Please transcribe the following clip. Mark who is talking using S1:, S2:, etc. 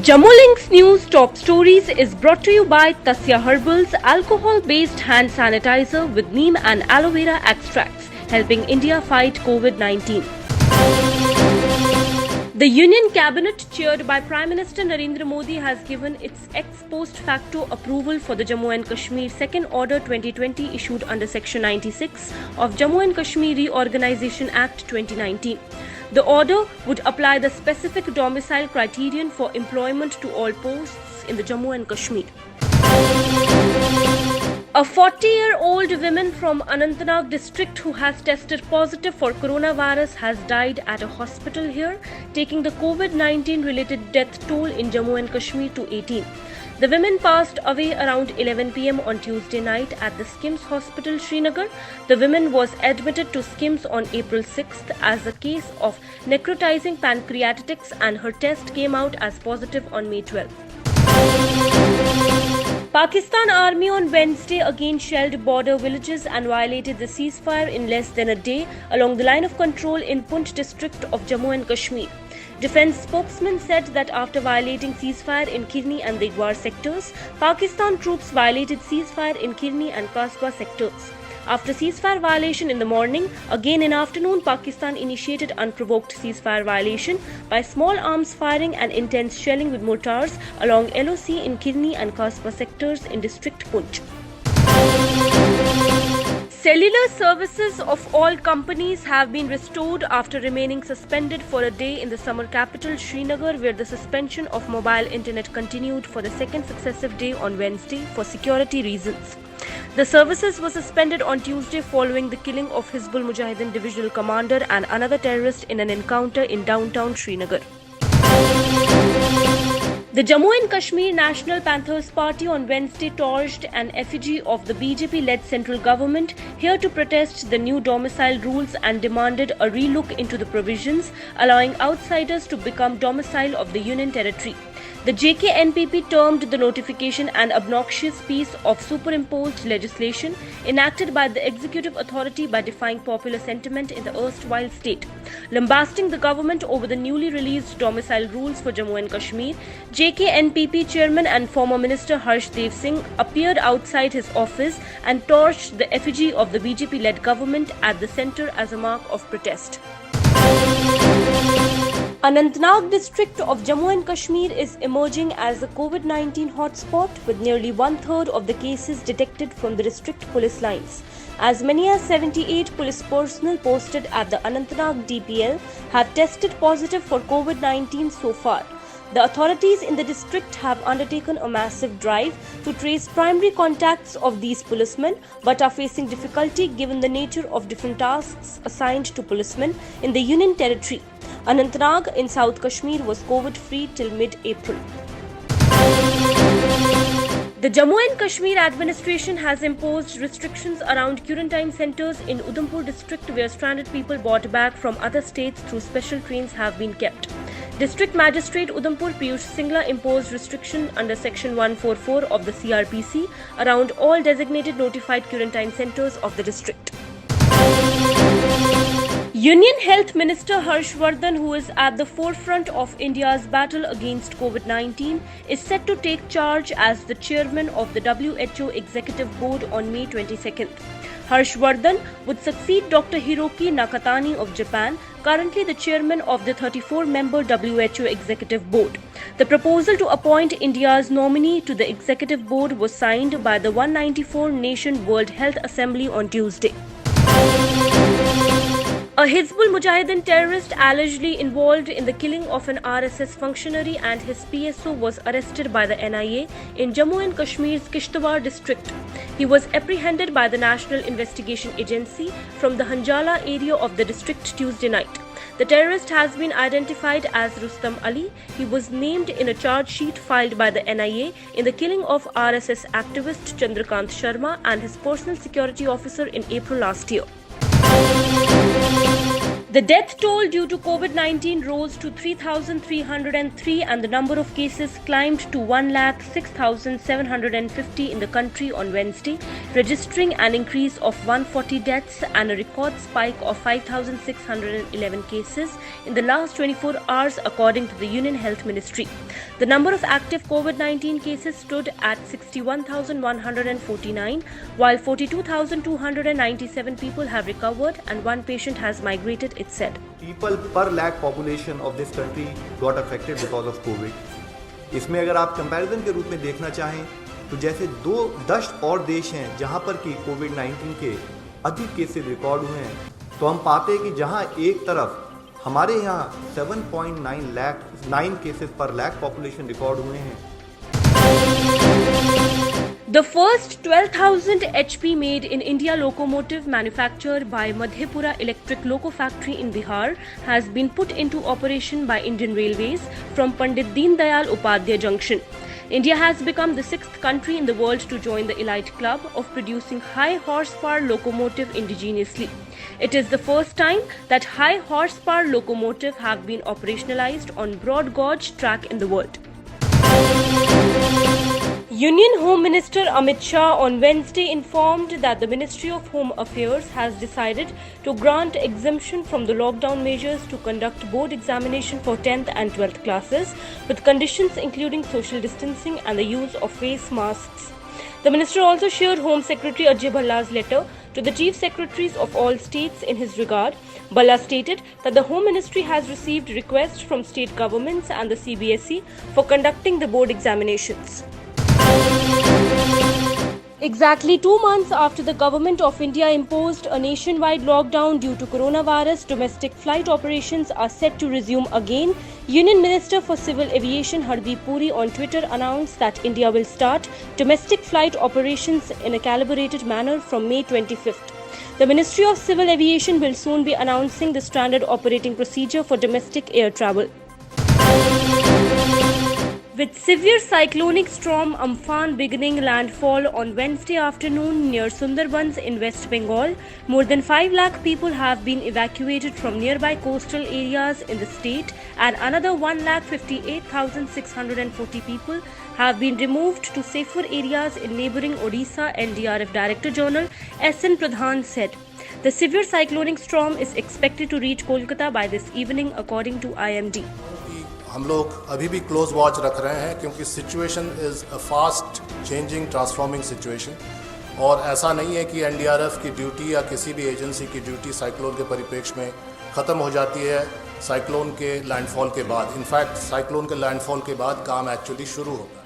S1: Jammu Links News Top Stories is brought to you by Tasya Herbals alcohol-based hand sanitizer with neem and aloe vera extracts, helping India fight COVID-19. The Union Cabinet, chaired by Prime Minister Narendra Modi, has given its ex post facto approval for the Jammu and Kashmir Second Order 2020 issued under Section 96 of Jammu and Kashmir Reorganisation Act 2019. The order would apply the specific domicile criterion for employment to all posts in the Jammu and Kashmir. A 40-year-old woman from Anantnag district who has tested positive for coronavirus has died at a hospital here, taking the COVID-19 related death toll in Jammu and Kashmir to 18. The woman passed away around 11 p.m. on Tuesday night at the SKIMS Hospital, Srinagar. The woman was admitted to SKIMS on April 6th as a case of necrotizing pancreatitis, and her test came out as positive on May 12th. Pakistan Army on Wednesday again shelled border villages and violated the ceasefire in less than a day along the line of control in Poonch district of Jammu and Kashmir. Defence spokesman said that after violating ceasefire in Kirni and Digwar sectors, Pakistan troops violated ceasefire in Kirni and Kasba sectors. After ceasefire violation in the morning, again in afternoon, Pakistan initiated unprovoked ceasefire violation by small arms firing and intense shelling with mortars along LOC in Kirni and Kasba sectors in district Poonch. Cellular services of all companies have been restored after remaining suspended for a day in the summer capital Srinagar, where the suspension of mobile internet continued for the second successive day on Wednesday for security reasons. The services were suspended on Tuesday following the killing of Hizbul Mujahideen divisional commander and another terrorist in an encounter in downtown Srinagar. The Jammu and Kashmir National Panthers Party on Wednesday torched an effigy of the BJP-led central government here to protest the new domicile rules and demanded a relook into the provisions allowing outsiders to become domicile of the Union Territory. The JK-NPP termed the notification an obnoxious piece of superimposed legislation enacted by the executive authority by defying popular sentiment in the erstwhile state. Lambasting the government over the newly released domicile rules for Jammu and Kashmir, JK-NPP chairman and former minister Harsh Dev Singh appeared outside his office and torched the effigy of the BJP-led government at the centre as a mark of protest. Anantnag district of Jammu and Kashmir is emerging as a COVID-19 hotspot, with nearly one-third of the cases detected from the district police lines. As many as 78 police personnel posted at the Anantnag DPL have tested positive for COVID-19 so far. The authorities in the district have undertaken a massive drive to trace primary contacts of these policemen, but are facing difficulty given the nature of different tasks assigned to policemen in the Union Territory. Anantnag in South Kashmir was COVID-free till mid-April. The Jammu and Kashmir administration has imposed restrictions around quarantine centres in Udhampur district, where stranded people brought back from other states through special trains have been kept. District Magistrate Udhampur Piyush Singla imposed restriction under Section 144 of the CRPC around all designated notified quarantine centres of the district. Union Health Minister Harsh Vardhan, who is at the forefront of India's battle against COVID-19, is set to take charge as the chairman of the WHO Executive Board on May 22nd. Harsh Vardhan would succeed Dr. Hiroki Nakatani of Japan, currently the chairman of the 34-member WHO Executive Board. The proposal to appoint India's nominee to the Executive Board was signed by the 194-nation World Health Assembly on Tuesday. A Hizbul Mujahideen terrorist allegedly involved in the killing of an RSS functionary and his PSO was arrested by the NIA in Jammu and Kashmir's Kishtwar district. He was apprehended by the National Investigation Agency from the Hanjala area of the district Tuesday night. The terrorist has been identified as Rustam Ali. He was named in a charge sheet filed by the NIA in the killing of RSS activist Chandrakant Sharma and his personal security officer in April last year. The death toll due to COVID-19 rose to 3,303 and the number of cases climbed to 1,06,750 in the country on Wednesday, registering an increase of 140 deaths and a record spike of 5,611 cases in the last 24 hours according to the Union Health Ministry. The number of active COVID-19 cases stood at 61,149, while 42,297 people have recovered and one patient has migrated, it said.
S2: People per lakh population of this country got affected because of COVID. इसमें अगर आप comparison के रूप में देखना चाहें तो जैसे 10 और देश हैं जहां पर कि कोविड-19 के अधिक केसेस रिकॉर्ड हुए हैं, तो हम पाते हैं कि जहां एक तरफ हमारे यहाँ 7.9 केसेस पर लाख पॉपुलेशन रिकॉर्ड हुए हैं.
S1: The first 12,000 HP made in India locomotive manufactured by Madhepura Electric Loco Factory in Bihar has been put into operation by Indian Railways from Pandit Deen Dayal Upadhyay Junction. India has become the 6th country in the world to join the elite club of producing high horsepower locomotive indigenously. It is the first time that high horsepower locomotive have been operationalized on broad gauge track in the world. Union Home Minister Amit Shah on Wednesday informed that the Ministry of Home Affairs has decided to grant exemption from the lockdown measures to conduct board examination for 10th and 12th classes with conditions including social distancing and the use of face masks. The minister also shared Home Secretary Ajay Bhalla's letter to the Chief Secretaries of all states in his regard. Bhalla stated that the Home Ministry has received requests from state governments and the CBSE for conducting the board examinations. Exactly 2 months after the Government of India imposed a nationwide lockdown due to coronavirus, domestic flight operations are set to resume again. Union Minister for Civil Aviation Hardeep Puri on Twitter announced that India will start domestic flight operations in a calibrated manner from May 25th. The Ministry of Civil Aviation will soon be announcing the standard operating procedure for domestic air travel. With severe cyclonic storm Amphan beginning landfall on Wednesday afternoon near Sundarbans in West Bengal, more than 5 lakh people have been evacuated from nearby coastal areas in the state and another 1,58,640 people have been removed to safer areas in neighbouring Odisha, NDRF Director General S.N. Pradhan said. The severe cyclonic storm is expected to reach Kolkata by this evening according to IMD.
S3: हम लोग अभी भी close watch रख रहे हैं क्योंकि situation is a fast changing transforming situation और ऐसा नहीं है कि एनडीआरएफ की ड्यूटी या किसी भी एजेंसी की ड्यूटी साइक्लोन के परिप्रेक्ष्य में ख़त्म हो जाती है साइक्लोन के लैंडफॉल के बाद. इनफैक्ट साइक्लोन के लैंडफॉल के बाद काम एक्चुअली शुरू होता है.